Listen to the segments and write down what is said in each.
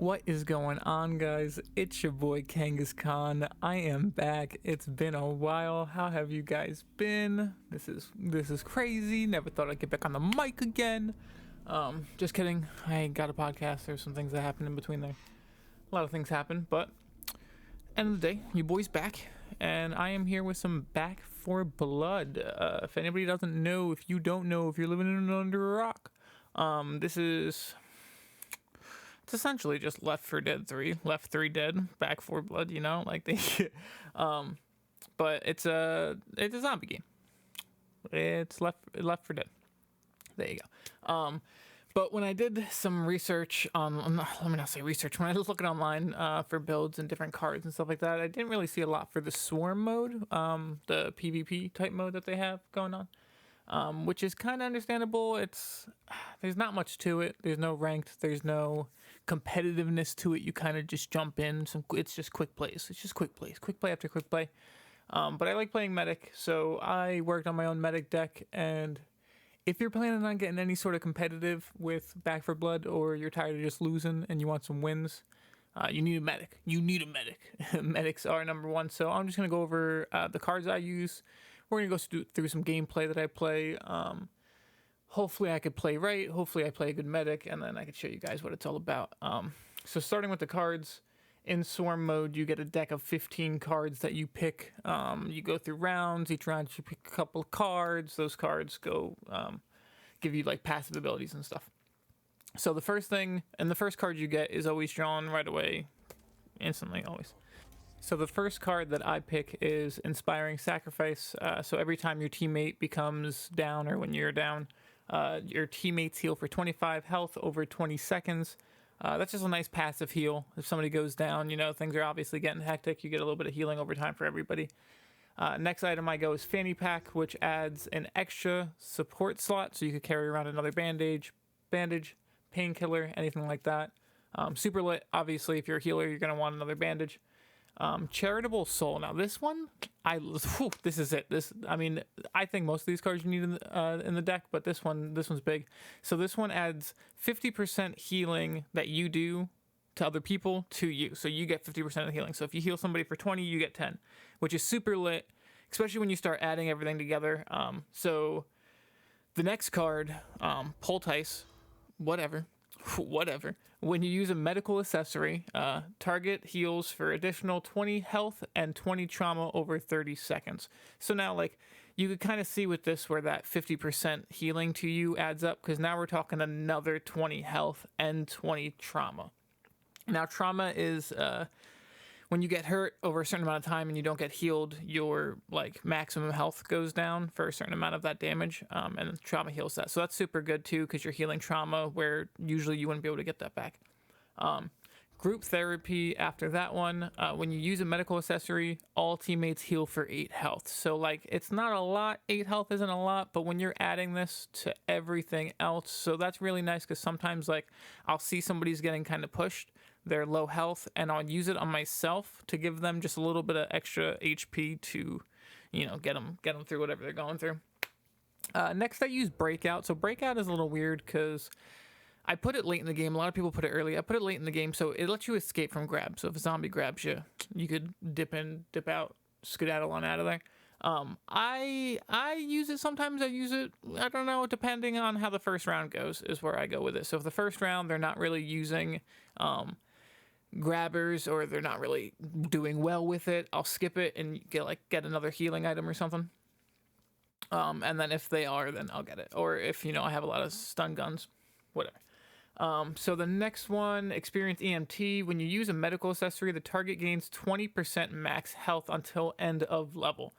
What is going on, guys? It's your boy Kangas Khan. I am back. It's been a while. How have you guys been? This is crazy. Never thought I'd get back on the mic again. Just kidding. I got a podcast. There's some things that happened in between there. A lot of things happened, but end of the day, your boy's back, and I am here with some Back for Blood. If anybody doesn't know, if you don't know, if you're living under a rock, it's essentially just Left 4 Dead 3, Left 3 Dead, Back 4 Blood, like they, but it's a zombie game. It's Left 4 Dead. There you go. But when I did some research let me not say research, when I was looking online for builds and different cards and stuff like that, I didn't really see a lot for the Swarm mode, the PvP type mode that they have going on, which is kind of understandable. There's not much to it. There's no ranked. There's no competitiveness to it. You kind of just jump in. It's just quick plays. It's just quick plays. Quick play after quick play. But I like playing Medic, so I worked on my own Medic deck, and if you're planning on getting any sort of competitive with Back 4 Blood, or you're tired of just losing and you want some wins, you need a Medic. Medics are number one. So I'm just going to go over the cards I use. We're going to go through some gameplay that I play. Hopefully I could play right. Hopefully I play a good Medic, and then I could show you guys what it's all about. So starting with the cards, in Swarm mode, you get a deck of 15 cards that you pick. You go through rounds. Each round you pick a couple of cards. Those cards go give you like passive abilities and stuff. So the first thing, and the first card you get is always drawn right away, instantly, always. So the first card that I pick is Inspiring Sacrifice. So every time your teammate becomes down, or when you're down, your teammates heal for 25 health over 20 seconds. That's just a nice passive heal. If somebody goes down, things are obviously getting hectic. You get a little bit of healing over time for everybody. Next item I go is Fanny Pack, which adds an extra support slot, so you could carry around another bandage, painkiller, anything like that. Super lit. Obviously, if you're a healer, you're going to want another bandage. Charitable Soul. Now this one, this is it. I think most of these cards you need in the deck, but this one's big. So this one adds 50% healing that you do to other people to you. So you get 50% of the healing. So if you heal somebody for 20, you get 10, which is super lit, especially when you start adding everything together. So the next card, Poultice, whatever. When you use a medical accessory, target heals for additional 20 health and 20 trauma over 30 seconds. So now, you could kind of see with this where that 50% healing to you adds up, because now we're talking another 20 health and 20 trauma. Now, trauma is when you get hurt over a certain amount of time and you don't get healed, your maximum health goes down for a certain amount of that damage, and trauma heals that. So that's super good too, because you're healing trauma where usually you wouldn't be able to get that back. Group therapy after that one, when you use a medical accessory, all teammates heal for 8 health. So it's not a lot. 8 health isn't a lot, but when you're adding this to everything else, so that's really nice, because sometimes I'll see somebody's getting kind of pushed, they're low health, and I'll use it on myself to give them just a little bit of extra HP to, get them through whatever they're going through. Next I use Breakout. So Breakout is a little weird because I put it late in the game. A lot of people put it early. I put it late in the game, so it lets you escape from grabs. So if a zombie grabs you, you could dip in, dip out, skedaddle on out of there. I use it sometimes. I use it, I don't know, depending on how the first round goes is where I go with it. So if the first round they're not really using grabbers, or they're not really doing well with it, I'll skip it and get another healing item or something. And then if they are, then I'll get it. Or if I have a lot of stun guns, whatever. So the next one, Experience EMT. When you use a medical accessory, the target gains 20% max health until end of level.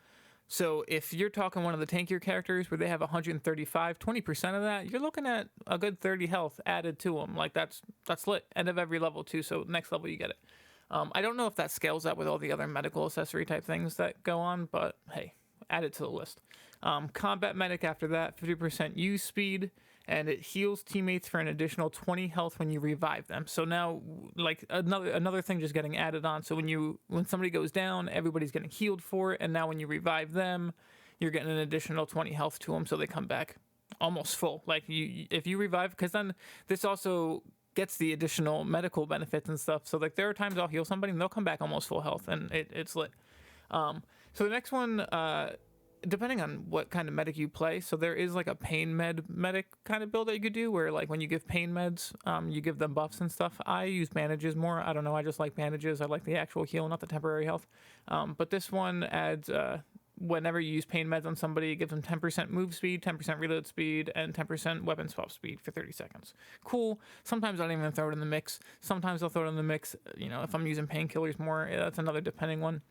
So if you're talking one of the tankier characters where they have 135, 20% of that, you're looking at a good 30 health added to them. That's lit. End of every level too, so next level you get it. I don't know if that scales up with all the other medical accessory type things that go on, but hey, add it to the list. Combat Medic after that, 50% use speed, and it heals teammates for an additional 20 health when you revive them. So now, another thing just getting added on. So when somebody goes down, everybody's getting healed for it, and now when you revive them, you're getting an additional 20 health to them, so they come back almost full. If you revive, because then this also gets the additional medical benefits and stuff. So like there are times I'll heal somebody and they'll come back almost full health, and it's lit. So the next one, depending on what kind of medic you play, so there is like a pain medic kind of build that you could do where like when you give pain meds, you give them buffs and stuff. I use bandages more. I don't know, I just like bandages. I like the actual heal, not the temporary health. But this one adds, whenever you use pain meds on somebody, it gives them 10% move speed, 10% reload speed, and 10% weapon swap speed for 30 seconds. Cool. Sometimes I don't even throw it in the mix. Sometimes I'll throw it in the mix, you know, if I'm using painkillers more. That's another depending one.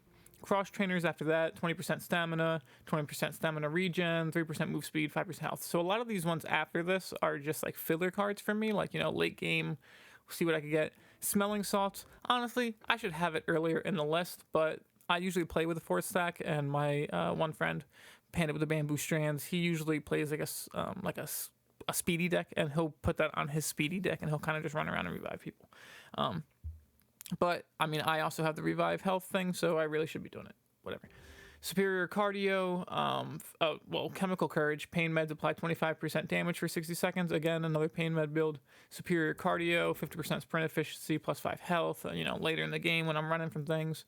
Cross trainers after that, 20% stamina, 20% stamina regen, 3% move speed, 5% health. So a lot of these ones after this are just like filler cards for me, like, you know, late game, see what I could get. Smelling salts, honestly, I should have it earlier in the list, but I usually play with a 4 stack, and my one friend, Panda with the Bamboo Strands, he usually plays like a speedy deck, and he'll put that on his speedy deck, and he'll kind of just run around and revive people. But, I mean, I also have the revive health thing, so I really should be doing it. Whatever. Superior cardio, well, chemical courage. Pain meds apply 25% damage for 60 seconds. Again, another pain med build. Superior cardio, 50% sprint efficiency, plus 5 health, you know, later in the game when I'm running from things.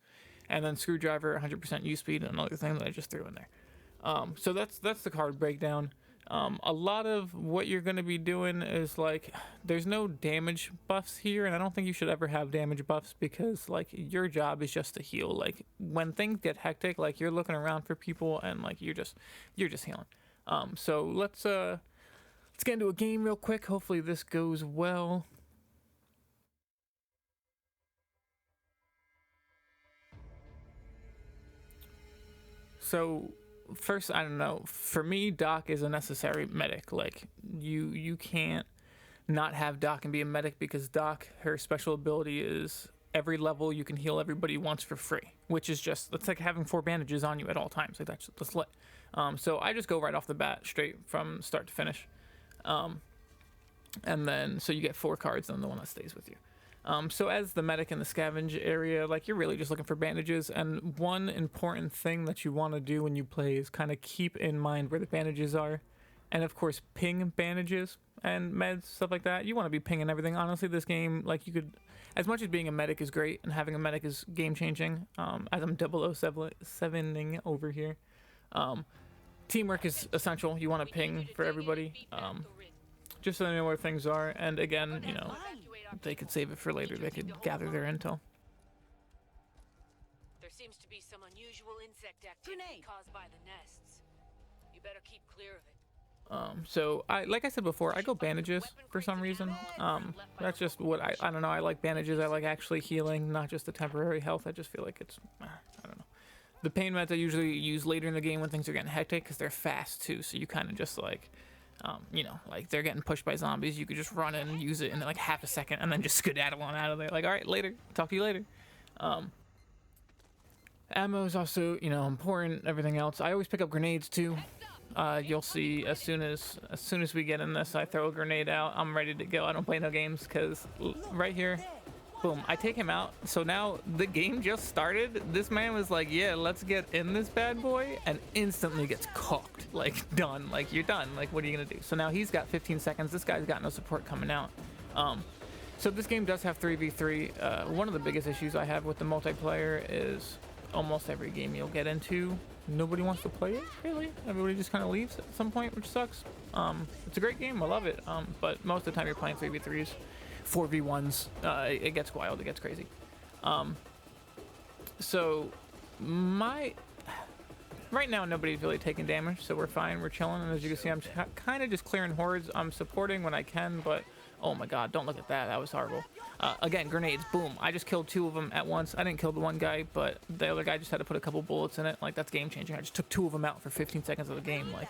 And then screwdriver, 100% use speed, and another thing that I just threw in there. So that's the card breakdown. A lot of what you're going to be doing is like, there's no damage buffs here, and I don't think you should ever have damage buffs, because like your job is just to heal. Like when things get hectic, like you're looking around for people, and like you're just healing. So let's get into a game real quick. Hopefully this goes well. So first, I don't know, for me, Doc is a necessary medic. Like you can't not have Doc and be a medic, because Doc, her special ability is every level you can heal everybody once for free, which is just, it's like having 4 bandages on you at all times. Like that's lit. So I just go right off the bat, straight from start to finish. And then so you get 4 cards, and the one that stays with you. So as the medic in the scavenge area, like you're really just looking for bandages, and one important thing that you want to do when you play is kind of keep in mind where the bandages are, and of course ping bandages and meds, stuff like that. You want to be pinging everything. Honestly, this game, like you could, as much as being a medic is great and having a medic is game changing, as I'm 007ing over here, teamwork is essential. You want to ping for everybody, just so they know where things are, and again, you know, they could save it for later. They could gather their intel. There seems to be some unusual insect activity caused by the nests. You better keep clear of it. So like I said before, I go bandages for some reason. That's just what I don't know. I like bandages. I like actually healing, not just the temporary health. I just feel like it's, I don't know. The pain meds I usually use later in the game when things are getting hectic, because they're fast too. So you kind of just like, you know, like they're getting pushed by zombies, you could just run in and use it in like half a second, and then just skedaddle on out of there. Like, all right, later, talk to you later. Ammo is also, you know, important. Everything else, I always pick up grenades too. You'll see as soon as we get in this, I throw a grenade out. I'm ready to go. I don't play no games, because right here, boom, I take him out. So now the game just started. This man was like, yeah, let's get in this bad boy, and instantly gets cocked. Like, done. Like, you're done. Like, what are you gonna do? So now he's got 15 seconds. This guy's got no support coming out. So this game does have 3v3. One of the biggest issues I have with the multiplayer is almost every game you'll get into, nobody wants to play it, really. Everybody just kind of leaves at some point, which sucks. It's a great game. I love it. But most of the time you're playing 3v3s. 4v1s, it gets wild, it gets crazy. So right now nobody's really taking damage, so we're fine, we're chilling, and as you can see, I'm kind of just clearing hordes. I'm supporting when I can, but oh my god, don't look at that, that was horrible. Again, grenades, boom, I just killed 2 of them at once. I didn't kill the one guy, but the other guy just had to put a couple bullets in it. Like, that's game changing. I just took 2 of them out for 15 seconds of the game. Like,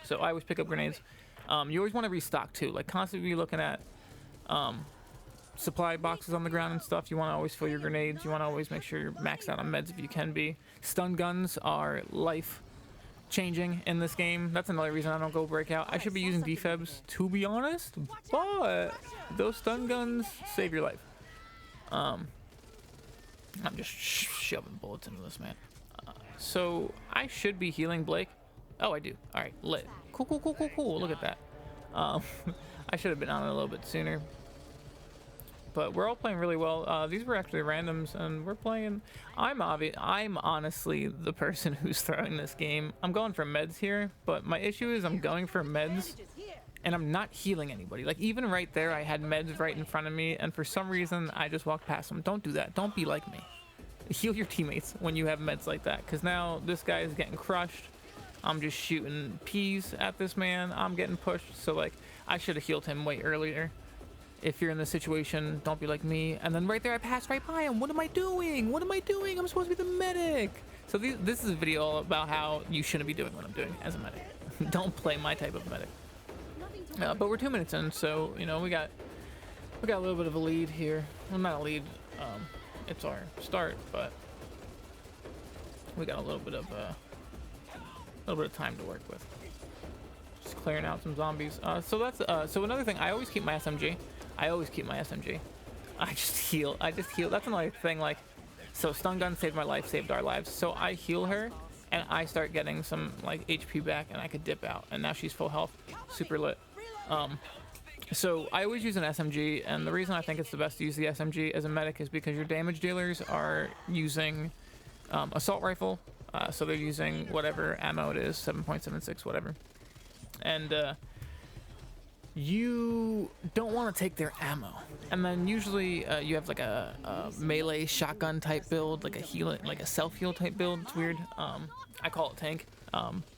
so I always pick up grenades. You always want to restock too, like constantly be looking at supply boxes on the ground and stuff. You want to always fill your grenades. You want to always make sure you're maxed out on meds if you can be. Stun guns are life changing in this game. That's another reason I don't go breakout. I should be using defebs, to be honest, but those stun guns save your life. I'm just shoving bullets into this man. So I should be healing Blake. Oh, I do. All right, lit. Cool. Look at that. I should have been on it a little bit sooner. but we're all playing really well. These were actually randoms, and we're playing. I'm honestly the person who's throwing this game. I'm going for meds here, but my issue is I'm going for meds, and I'm not healing anybody. Like, even right there, I had meds right in front of me, and for some reason, I just walked past them. Don't do that. Don't be like me. Heal your teammates when you have meds like that, because now this guy is getting crushed. I'm just shooting peas at this man. I'm getting pushed, so like I should have healed him way earlier. If you're in this situation, don't be like me. And then right there, I passed right by him. What am I doing? What am I doing? I'm supposed to be the medic. So this is a video about how you shouldn't be doing what I'm doing as a medic. Don't play my type of medic. But we're 2 minutes in, so you know we got a little bit of a lead here. Well, not a lead. It's our start, but we got a little bit of time to work with. Just clearing out some zombies. So that's so another thing. I always keep my SMG. I just heal. That's another thing. Like, so stun gun saved my life, saved our lives. So I heal her, and I start getting some like HP back, and I could dip out. And now she's full health, super lit. So I always use an SMG, and the reason I think it's the best to use the SMG as a medic is because your damage dealers are using assault rifle. So they're using whatever ammo it is, 7.76, whatever. And you don't want to take their ammo. And then usually you have like a melee shotgun type build, like a self-heal type build. It's weird. I call it tank.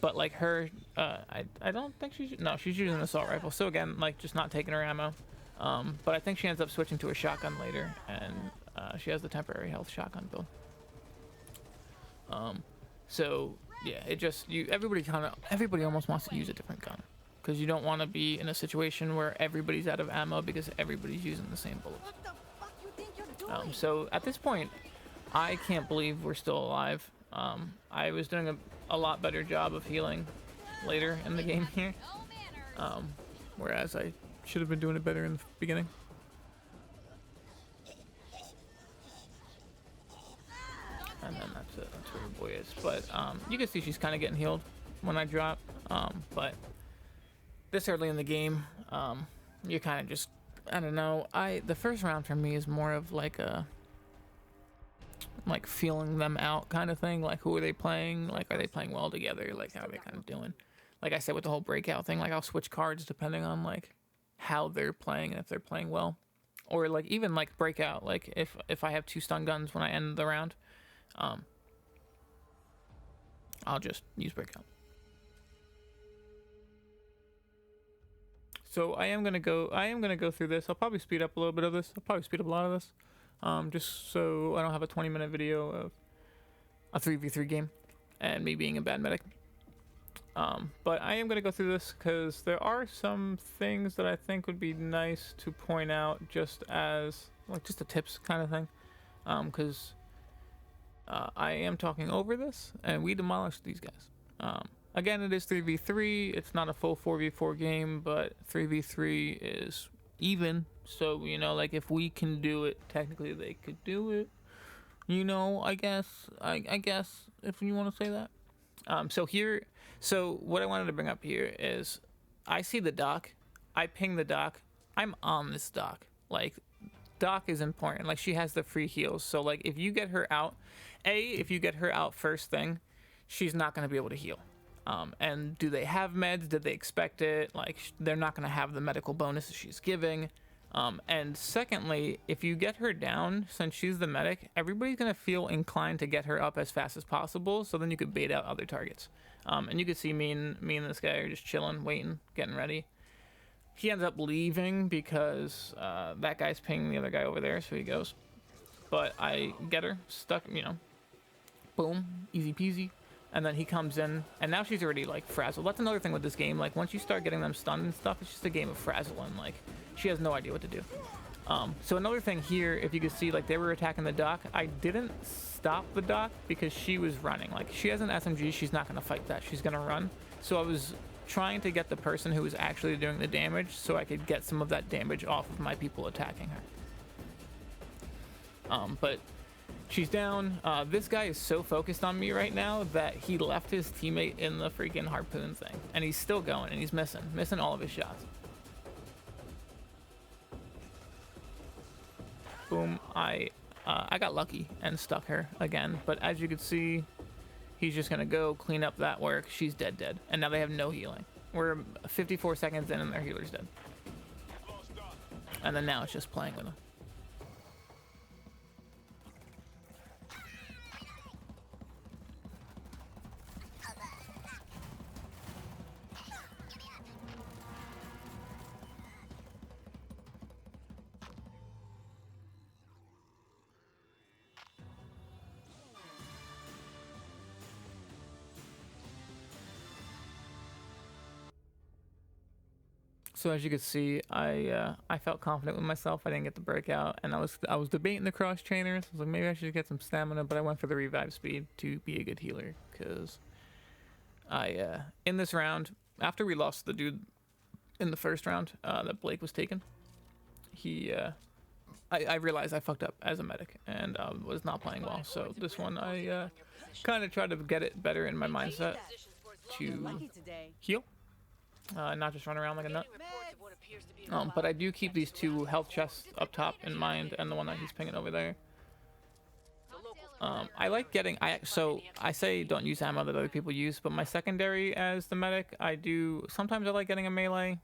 But like her, I don't think she's using an assault rifle. So again, like just not taking her ammo. But I think she ends up switching to a shotgun later, and she has the temporary health shotgun build. So yeah, it just everybody almost wants to use a different gun, because you don't want to be in a situation where everybody's out of ammo because everybody's using the same bullets. So at this point, I can't believe we're still alive. I was doing a lot better job of healing later in the game here, whereas I should have been doing it better in the beginning. And then that's it. That's where your boy is. But you can see she's kind of getting healed when I drop. But this early in the game, you kind of just, I don't know. The first round for me is more of like a feeling them out kind of thing. Like, who are they playing? Like, are they playing well together? Like, how are they kind of doing? Like I said with the whole breakout thing, like I'll switch cards depending on like how they're playing and if they're playing well, or like even like breakout. Like if I have 2 stun guns when I end the round. I'll just use breakout. So I am gonna go through this. I'll probably speed up a little bit of this. I'll probably speed up a lot of this, just so I don't have a 20-minute video of a 3v3 game and me being a bad medic. But I am gonna go through this because there are some things that I think would be nice to point out, just as like just a tips kind of thing, because I am talking over this, and we demolished these guys. Again, it is 3v3. It's not a full 4v4 game, but 3v3 is even. So, you know, like if we can do it, technically they could do it. You know, I guess, if you want to say that. So what I wanted to bring up here is I see the dock. I ping the dock. I'm on this dock. Like, dock is important. Like, she has the free heals. So, like, if you get her out, if you get her out first thing, she's not going to be able to heal. And do they have meds? Did they expect it? Like, they're not going to have the medical bonuses she's giving. And secondly, if you get her down, since she's the medic, everybody's going to feel inclined to get her up as fast as possible, so then you could bait out other targets. And you could see me and this guy are just chilling, waiting, getting ready. He ends up leaving because that guy's pinging the other guy over there, so he goes. But I get her, stuck, you know, boom, easy peasy. And then he comes in, and now she's already, like, frazzled. That's another thing with this game. Like, once you start getting them stunned and stuff, it's just a game of frazzling. Like, she has no idea what to do. So another thing here, if you could see, like, they were attacking the dock. I didn't stop the dock because she was running. Like, she has an SMG. She's not going to fight that. She's going to run. So I was trying to get the person who was actually doing the damage so I could get some of that damage off of my people attacking her. But she's down. This guy is so focused on me right now that he left his teammate in the freaking harpoon thing. And he's still going, and he's missing all of his shots. Boom. I got lucky and stuck her again, but as you can see, he's just gonna go clean up that work. She's dead, and now they have no healing. We're 54 seconds in and their healer's dead. And then now it's just playing with them. So as you can see, I felt confident with myself. I didn't get the breakout, and I was debating the cross trainers. I was like, maybe I should get some stamina, but I went for the revive speed to be a good healer, because in this round, after we lost the dude in the first round that Blake was taken, I realized I fucked up as a medic and was not playing well. So this one I kind of tried to get it better in my mindset to heal. Not just run around like a nut. But I do keep these 2 health chests up top in mind, and the one that he's pinging over there. I like getting, so I say don't use ammo that other people use, but my secondary as the medic, sometimes I like getting a melee.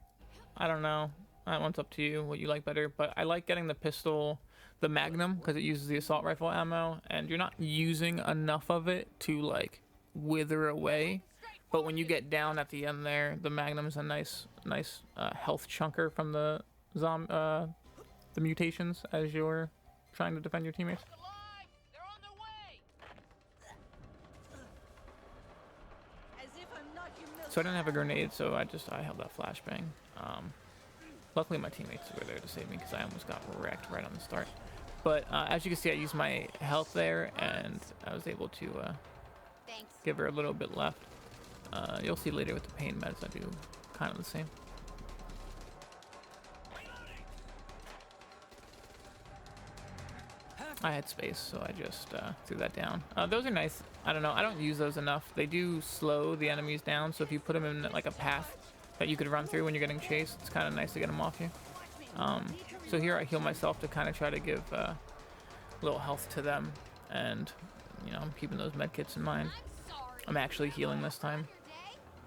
I don't know. That one's up to you, what you like better, but I like getting the pistol, the Magnum, because it uses the assault rifle ammo, and you're not using enough of it to like wither away. But when you get down at the end there, the Magnum's a nice health chunker from the mutations as you're trying to defend your teammates. So I didn't have a grenade, so I held that flashbang. Luckily my teammates were there to save me because I almost got wrecked right on the start. But as you can see, I used my health there, and I was able to give her a little bit left. You'll see later with the pain meds, I do kind of the same. I had space, so I just threw that down. Those are nice. I don't know. I don't use those enough. They do slow the enemies down, so if you put them in like a path that you could run through when you're getting chased, it's kind of nice to get them off you. So here I heal myself to kind of try to give a little health to them, and you know, I'm keeping those med kits in mind. I'm actually healing this time.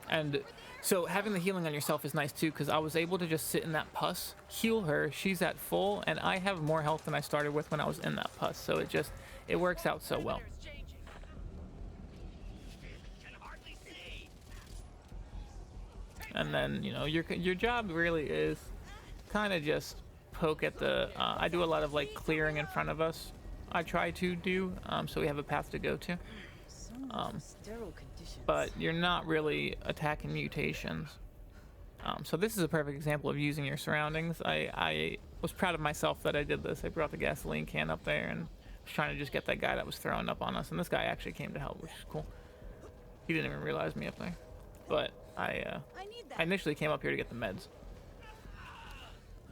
And so having the healing on yourself is nice too, because I was able to just sit in that pus, heal her, she's at full, and I have more health than I started with when I was in that pus. So it works out so well. And then, you know, your job really is kind of just poke at the, I do a lot of like clearing in front of us. I try to do, so we have a path to go to. But you're not really attacking mutations. So this is a perfect example of using your surroundings. I was proud of myself that I did this. I brought the gasoline can up there and was trying to just get that guy that was throwing up on us. And this guy actually came to help, which is cool. He didn't even realize me up there. But I initially came up here to get the meds.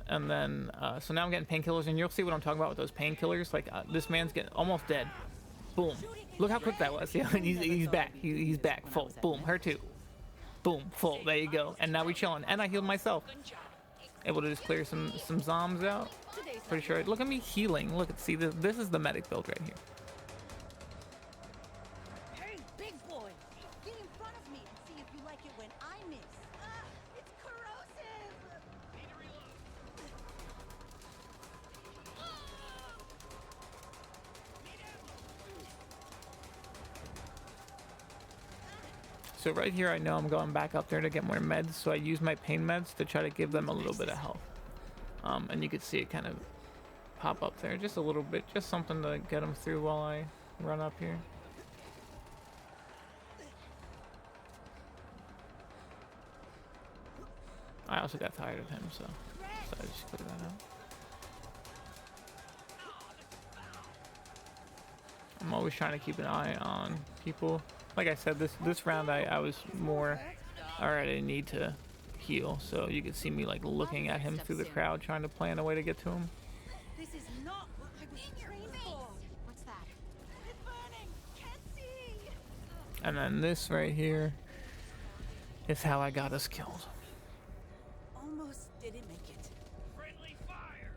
And then, so now I'm getting painkillers, and you'll see what I'm talking about with those painkillers. Like, this man's getting almost dead. Boom. Look how quick that was. Yeah, he's back. He's back. Full. Boom. Her too. Boom. Full. There you go. And now we chilling. And I healed myself. Able to just clear some zombs out. Pretty sure. Look at me healing. Look at, see, this is the medic build right here. Hey, big boy. Get in front of me and see if you like it when I miss. It's corrosive. Need to reload. So right here, I know I'm going back up there to get more meds, so I use my pain meds to try to give them a little bit of health. And you can see it kind of pop up there, just a little bit, just something to get them through while I run up here. I also got tired of him, so I just clear that out. I'm always trying to keep an eye on people. Like I said, this round I was more, alright, I need to heal, so you can see me like looking at him through the crowd, trying to plan a way to get to him. This is not what I was trained for. What's that? It's burning. Can't see. And then this right here is how I got us killed. Almost didn't make it. Friendly fire.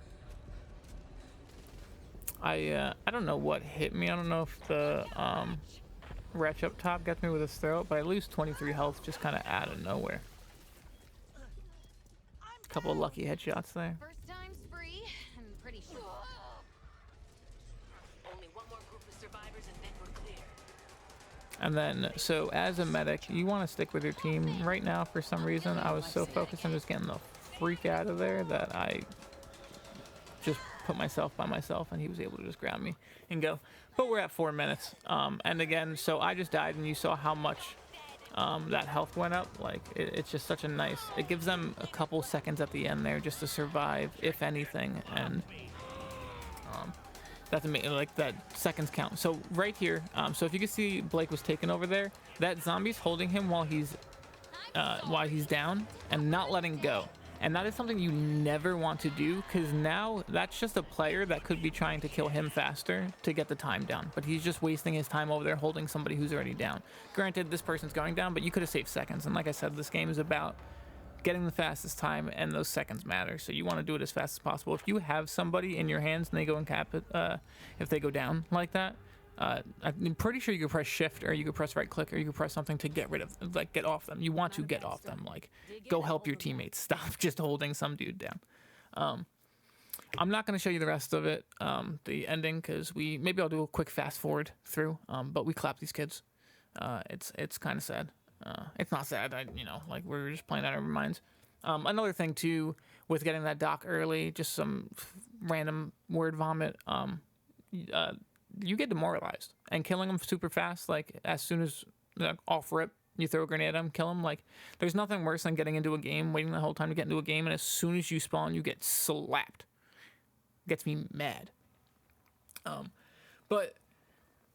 I don't know what hit me. I don't know if the wretch up top gets me with his throat, but I lose 23 health just kind of out of nowhere. A couple of lucky headshots there. First time's free. I'm pretty sure. Only one more group of survivors and then we're clear. And then, so as a medic, you want to stick with your team. Right now, for some reason, I was so focused on just getting the freak out of there that I just put myself by myself, and he was able to just grab me and go. But we're at 4 minutes. And again, so I just died, and you saw how much that health went up. Like, it's just such a nice, it gives them a couple seconds at the end there just to survive, if anything. And that's amazing, like that seconds count. So right here, so if you can see Blake was taken over there, that zombie's holding him while he's down and not letting go. And that is something you never want to do, because now that's just a player that could be trying to kill him faster to get the time down. But he's just wasting his time over there holding somebody who's already down. Granted, this person's going down, but you could have saved seconds. And like I said, this game is about getting the fastest time, and those seconds matter. So you want to do it as fast as possible. If you have somebody in your hands and they go and cap it, if they go down like that, I'm pretty sure you could press shift, or you could press right click, or you could press something to get rid of, like, get off them. You want to get off them, like, go help your teammates. Stop just holding some dude down. I'm not going to show you the rest of it, the ending, because maybe I'll do a quick fast forward through, but we clap these kids. It's kind of sad. It's not sad, like, we're just playing out of our minds. Another thing too, with getting that doc early, just some random word vomit, you get demoralized, and killing them super fast, like as soon as off rip you throw a grenade at them, kill them. Like, there's nothing worse than getting into a game, waiting the whole time to get into a game, and as soon as you spawn you get slapped. Gets me mad. But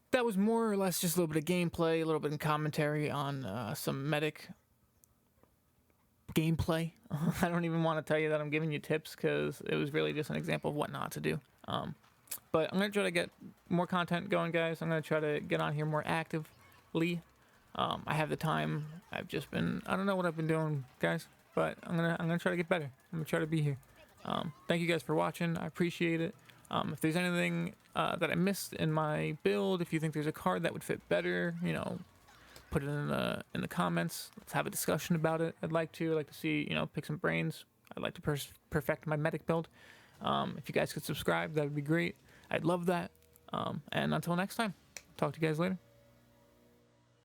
that was more or less just a little bit of gameplay, a little bit of commentary on some medic gameplay. I don't even want to tell you that I'm giving you tips, because it was really just an example of what not to do. But I'm going to try to get more content going, guys. I'm going to try to get on here more actively. I have the time. I've just been, I don't know what I've been doing, guys, but I'm going to try to get better. I'm going to try to be here. Thank you guys for watching. I appreciate it. If there's anything that I missed in my build, if you think there's a card that would fit better, put it in the comments. Let's have a discussion about it. I'd like to see, pick some brains. I'd like to perfect my medic build. If you guys could subscribe, that would be great. I'd love that. And until next time, talk to you guys later.